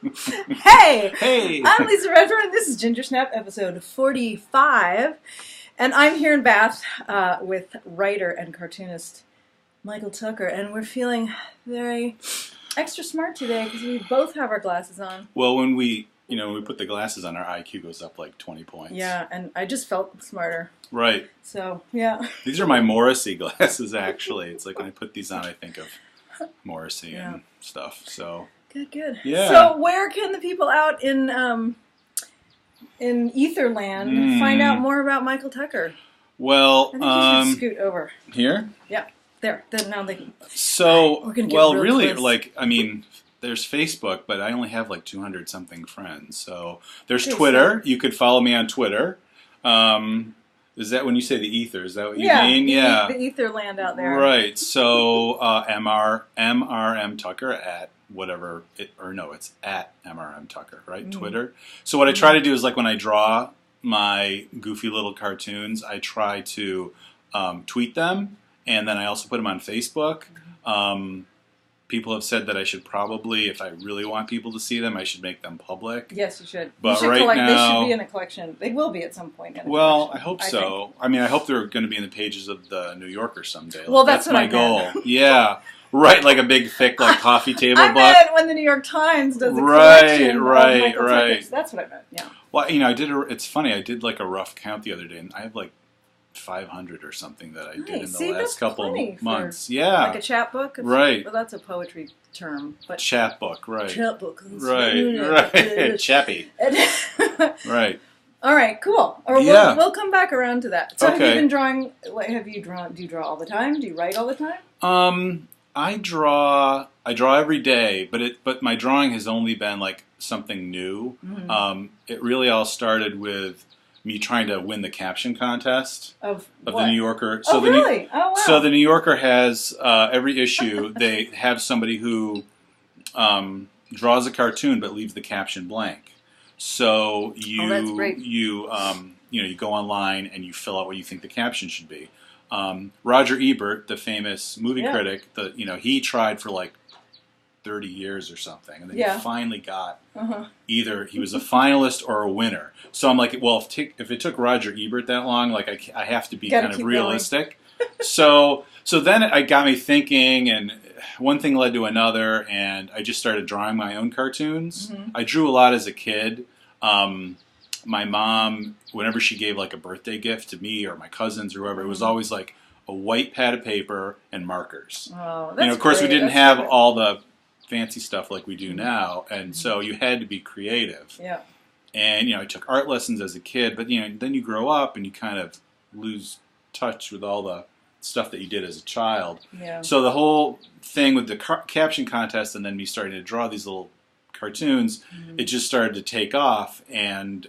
Hey! Hey! I'm Lisa Redfern. This is Gingersnap, episode 45. And I'm here in Bath with writer and cartoonist Michael Tucker. And we're feeling very extra smart today because we both have our glasses on. Well, when we put the glasses on, our IQ goes up like 20 points. Yeah, and I just felt smarter. Right. So, yeah. These are my Morrissey glasses, actually. It's like when I put these on, I think of Morrissey and stuff. So Good. Yeah. So where can the people out in Etherland find out more about Michael Tucker? Well, I think you should scoot over. Here? Yeah, there. Then now they can. So, We're gonna get well, real really, close. there's Facebook, but I only have like 200 something friends. So there's Okay, Twitter. You could follow me on Twitter. Is that when you say the ether? Is that what you mean? The Etherland out there. Right. So MRM Tucker at whatever it's at MRM Tucker, right? Twitter. So what I try to do is, like, when I draw my goofy little cartoons, I try to tweet them, and then I also put them on Facebook. People have said that I should probably, if I really want people to see them, I should make them public. Yes, you should. But you should right now, they should be in a collection. They will be at some point. In a well, collection, I hope so. I mean, I hope they're going to be in the pages of the New Yorker someday. Well, that's what my I goal. meant. Yeah, right, like a big, thick, like coffee table I book. meant when the New York Times does a collection of Michael Tucker's. That's what I meant. Yeah. Well, it's funny. I did like a rough count the other day, and I have like 500 or something that I did in the last couple months. Yeah, like a chapbook. Right. Well, that's a poetry term, but chapbook, right? Chapbook. Right. Chappy. Right. All right. Cool. Or we'll come back around to that. So okay. Have you been drawing? Have you drawn? Do you draw all the time? Do you write all the time? I draw every day, but my drawing has only been like something new. It really all started with me trying to win the caption contest of the New Yorker. So really? Oh, wow. So the New Yorker has every issue. They have somebody who draws a cartoon but leaves the caption blank. So that's great. you go online and you fill out what you think the caption should be. Roger Ebert, the famous movie critic, he tried for like 30 years or something, and then he finally got either he was a finalist or a winner. So I'm like, well, if it took Roger Ebert that long, like I have to be kind of realistic. so then it got me thinking, and one thing led to another, and I just started drawing my own cartoons. I drew a lot as a kid. My mom, whenever she gave like a birthday gift to me or my cousins or whoever, it was always like a white pad of paper and markers. Oh, that's of course, great. we didn't have all the fancy stuff like we do now, and so you had to be creative. Yeah. And I took art lessons as a kid, but then you grow up and you kind of lose touch with all the stuff that you did as a child. Yeah. So the whole thing with the caption contest and then me starting to draw these little cartoons, it just started to take off. And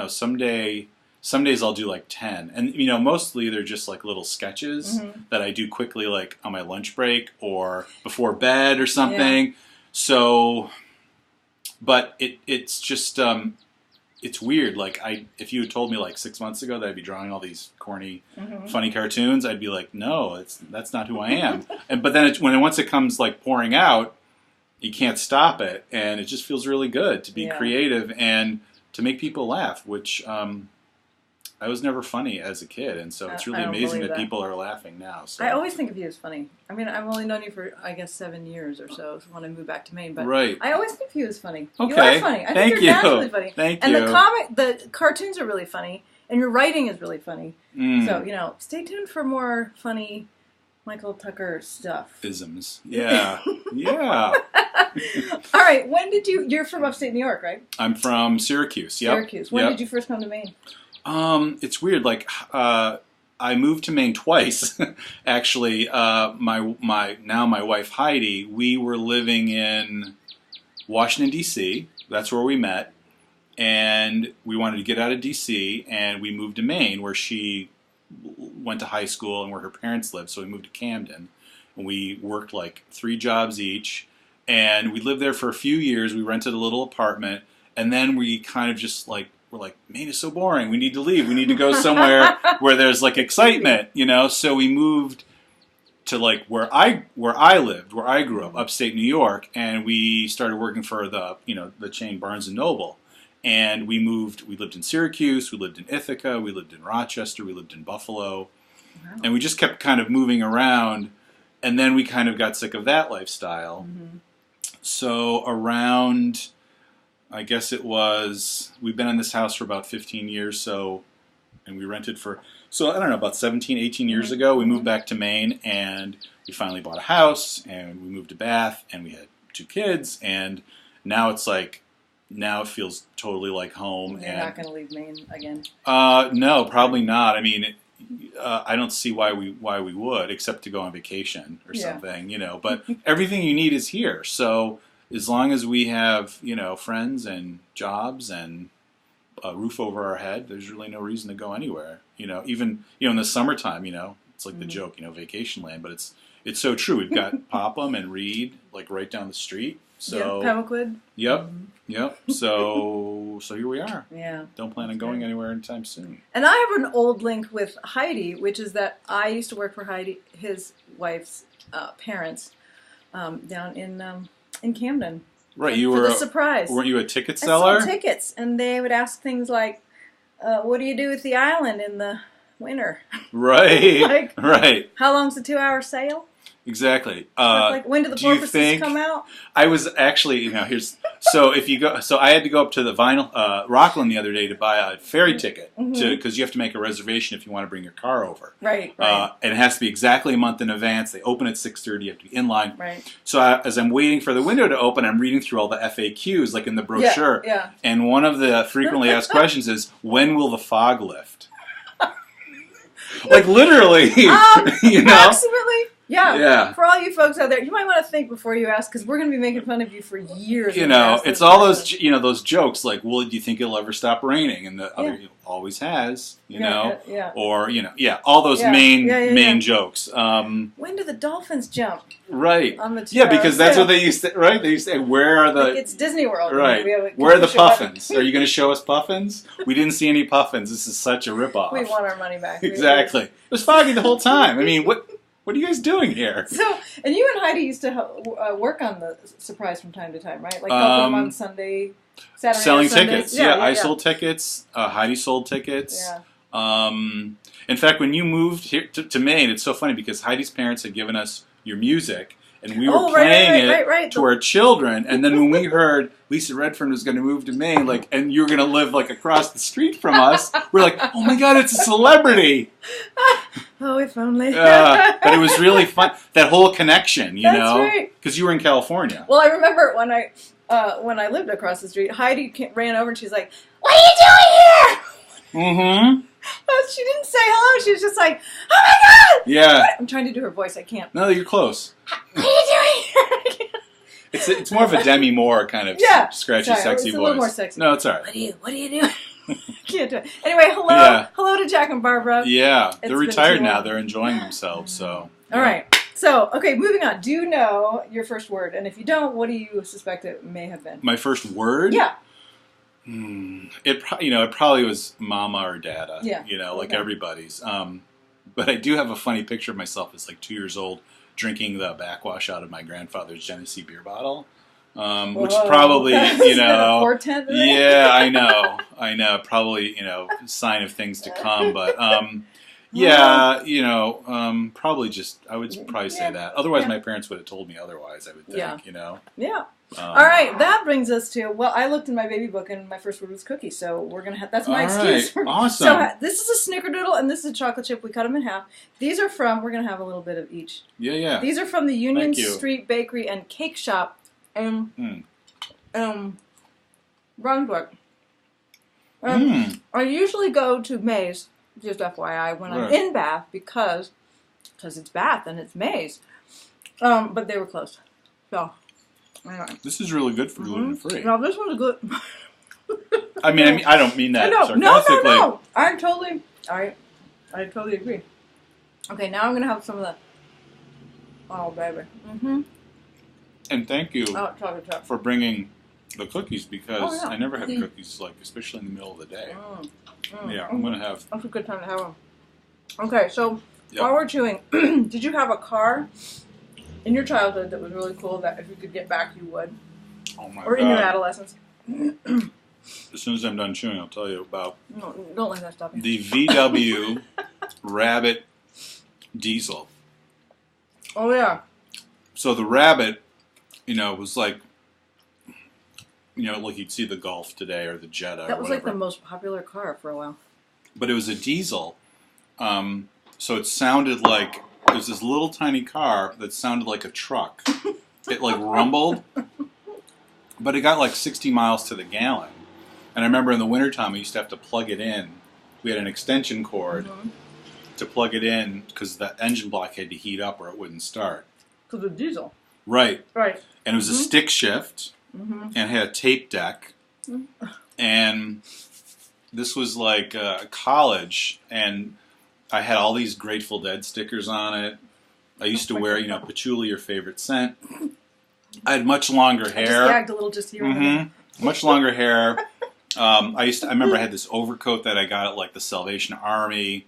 some days I'll do like 10, and mostly they're just like little sketches that I do quickly, like on my lunch break or before bed or something. Yeah. So, but it's just it's weird. Like if you had told me like 6 months ago that I'd be drawing all these corny, funny cartoons, I'd be like, no, that's not who I am. But then once it comes like pouring out, you can't stop it, and it just feels really good to be creative and to make people laugh, which I was never funny as a kid, and so it's really amazing that people are laughing now. So. I always think of you as funny. I mean, I've only known you for, I guess, 7 years or so when I moved back to Maine, but I always think of you as funny. Okay. You are funny. I think you're naturally funny. Thank you. And the cartoons are really funny, and your writing is really funny. So, stay tuned for more funny Michael Tucker stuff. Isms. Yeah. Yeah. All right. When did you're from upstate New York, right? I'm from Syracuse. Yep. Syracuse. When did you first come to Maine? It's weird. Like, I moved to Maine twice. Actually, my wife Heidi, we were living in Washington D.C. That's where we met, and we wanted to get out of D.C. and we moved to Maine, where she went to high school and where her parents lived. So we moved to Camden, and we worked like 3 jobs each, and we lived there for a few years. We rented a little apartment, and then we kind of just like. We're like, Maine is so boring. We need to leave. We need to go somewhere where there's like excitement, So we moved to like where I lived, where I grew up, upstate New York, and we started working for the chain Barnes and Noble. And we lived in Syracuse, we lived in Ithaca, we lived in Rochester, we lived in Buffalo. Wow. And we just kept kind of moving around, and then we kind of got sick of that lifestyle. Mm-hmm. So around, I guess we've been in this house for about 15 years, and we rented for, I don't know, about 17, 18 years ago, we moved back to Maine, and we finally bought a house, and we moved to Bath, and we had 2 kids, and now it's like, now it feels totally like home. You're not going to leave Maine again? No, probably not. I mean, I don't see why we would, except to go on vacation or something, But everything you need is here. So as long as we have, friends and jobs and a roof over our head, there's really no reason to go anywhere. Even in the summertime, it's like the joke, vacation land, but it's so true. We've got Popham and Reed like right down the street. So Pemaquid. Yep. Mm-hmm. Yep. So here we are. Yeah. Don't plan on going anywhere anytime soon. And I have an old link with Heidi, which is that I used to work for Heidi, his wife's parents, down in Camden. Right. For the surprise. Weren't you a ticket seller? I sold tickets, and they would ask things like, "What do you do with the island in the winter?" Right. Right. How long's the 2-hour sail? Exactly. Like when do the porpoises come out? I was actually, so I had to go up to the Rockland the other day to buy a ferry ticket because you have to make a reservation if you want to bring your car over. Right. And it has to be exactly a month in advance. They open at 6:30. You have to be in line. Right. So as I'm waiting for the window to open, I'm reading through all the FAQs like in the brochure. Yeah. And one of the frequently asked questions is, when will the fog lift? Like literally, Approximately. Yeah. For all you folks out there, you might want to think before you ask, because we're going to be making fun of you for years. It's all those jokes like, well, do you think it'll ever stop raining? And the other always has, or all those main jokes. When do the dolphins jump? Right. On the because that's what they used to. Right. They used to say, where are the? Like it's Disney World. Right. Where are the puffins? Are you going to show us puffins? We didn't see any puffins. This is such a ripoff. We want our money back. Exactly. It was foggy the whole time. I mean, what are you guys doing here? So, and you and Heidi used to work on the surprise from time to time, right? Like helping them on Saturday. Selling tickets. Yeah, I sold tickets. Heidi sold tickets. Yeah. In fact, when you moved here to Maine, it's so funny because Heidi's parents had given us your music, and we were playing it to our children. And then when we heard Lisa Redfern was going to move to Maine, and you were going to live across the street from us, we're like, oh my God, it's a celebrity. Oh, if only. But it was really fun. That whole connection, That's right. Because you were in California. Well, I remember when I lived across the street, Heidi ran over and she's like, "What are you doing here?" Mm-hmm. She didn't say hello. She was just like, "Oh my God!" Yeah. I'm trying to do her voice. I can't. No, you're close. What are you doing here? It's more of a Demi Moore kind of scratchy, sexy voice. It's a little more sexy. No, it's all right. What are you doing? Can't do it. Anyway, hello to Jack and Barbara. Yeah, they're retired now. They're enjoying themselves. So. All right. So, okay, moving on. Do you know your first word? And if you don't, what do you suspect it may have been? My first word? Yeah. It probably was Mama or Dada. Yeah. Like everybody's. But I do have a funny picture of myself as 2 years old drinking the backwash out of my grandfather's Genesee beer bottle. Which probably, portent, right? Yeah, I know. Probably, sign of things to come. But, probably I would probably say that. Otherwise, my parents would have told me otherwise, I would think, Yeah. All right, that brings us to, I looked in my baby book and my first word was cookie, so we're going to have, that's my excuse. Right. Awesome. So this is a snickerdoodle and this is a chocolate chip. We cut them in half. These are from, we're going to have a little bit of each. Yeah. These are from the Union Street Bakery and Cake Shop in Brunswick. I usually go to Maze, just FYI, when I'm in Bath because it's Bath and it's Maze. But they were closed. So, anyway. This is really good for gluten-free. No, this one's good. I mean, I don't mean that sarcastically. No. I totally agree. Okay, now I'm going to have some of the... Oh, baby. Mm-hmm. And thank you for bringing the cookies because I never have cookies, especially in the middle of the day. Yeah, I'm going to have... That's a good time to have them. Okay, so Yep. While we're chewing, did you have a car in your childhood that was really cool that if you could get back, you would? Oh my Or God. in your adolescence? As soon as I'm done chewing, I'll tell you about No, don't let that stop you. the VW Rabbit diesel. Oh, yeah. So the Rabbit, was like, like you'd see the Golf today or the Jetta. That or was whatever. like the most popular car for a while. But it was a diesel. So it sounded like, it was this little tiny car that sounded like a truck. It like rumbled, but it got like 60 miles to the gallon. And I remember in the wintertime, I used to have to plug it in. We had an extension cord to plug it in because the engine block had to heat up or it wouldn't start. Because of diesel. Right. Right. And it was a stick shift and it had a tape deck. And this was like college, and I had all these Grateful Dead stickers on it. I used to wear, patchouli, your favorite scent. I had much longer hair. I just gagged a little just here. Much longer hair. I remember I had this overcoat that I got at like the Salvation Army.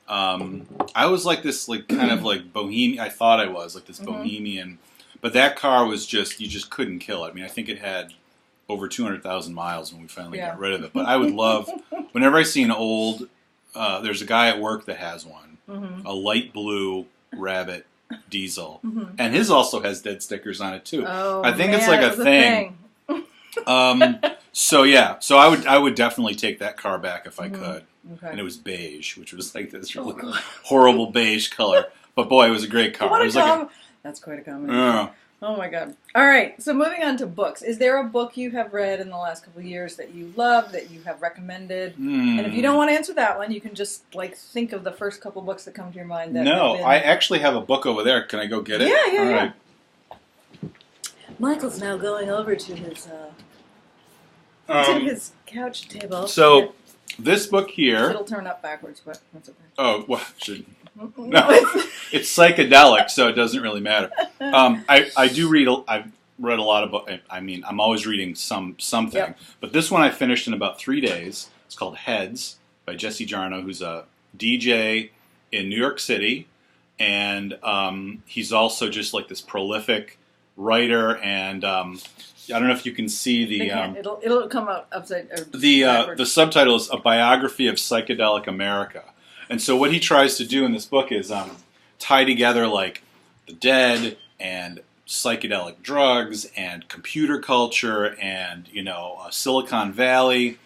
I was like this, like kind of like bohemian. I thought I was like this bohemian, but that car was just, you just couldn't kill it. I mean, I think it had over 200,000 miles when we finally got rid of it. But I would love, whenever I see an old, there's a guy at work that has one, a light blue Rabbit diesel, and his also has dead stickers on it too. Oh, I think it's like a thing. So I would definitely take that car back if I could. Okay. And it was beige, which was like this really horrible beige color. But boy, it was a great car. What it was like That's quite a comment. Oh my God. All right. So moving on to books. Is there a book you have read in the last couple of years that you love, that you have recommended? And if you don't want to answer that one, you can just like think of the first couple books that come to your mind. That I actually have a book over there. Can I go get it? Yeah. All right. Michael's now going over to his couch table. So this book here. It'll turn up backwards, but that's okay. Oh, well, no, it's psychedelic, so it doesn't really matter. I do read. I've read a lot of books. I mean, I'm always reading something. Yep. But this one I finished in about 3 days. It's called Heads by Jesse Jarno, who's a DJ in New York City, and he's also just like this prolific writer. And I don't know if you can see the. It'll come out upside. The subtitle is A Biography of Psychedelic America. And so what he tries to do in this book is tie together like the Dead and psychedelic drugs and computer culture and Silicon Valley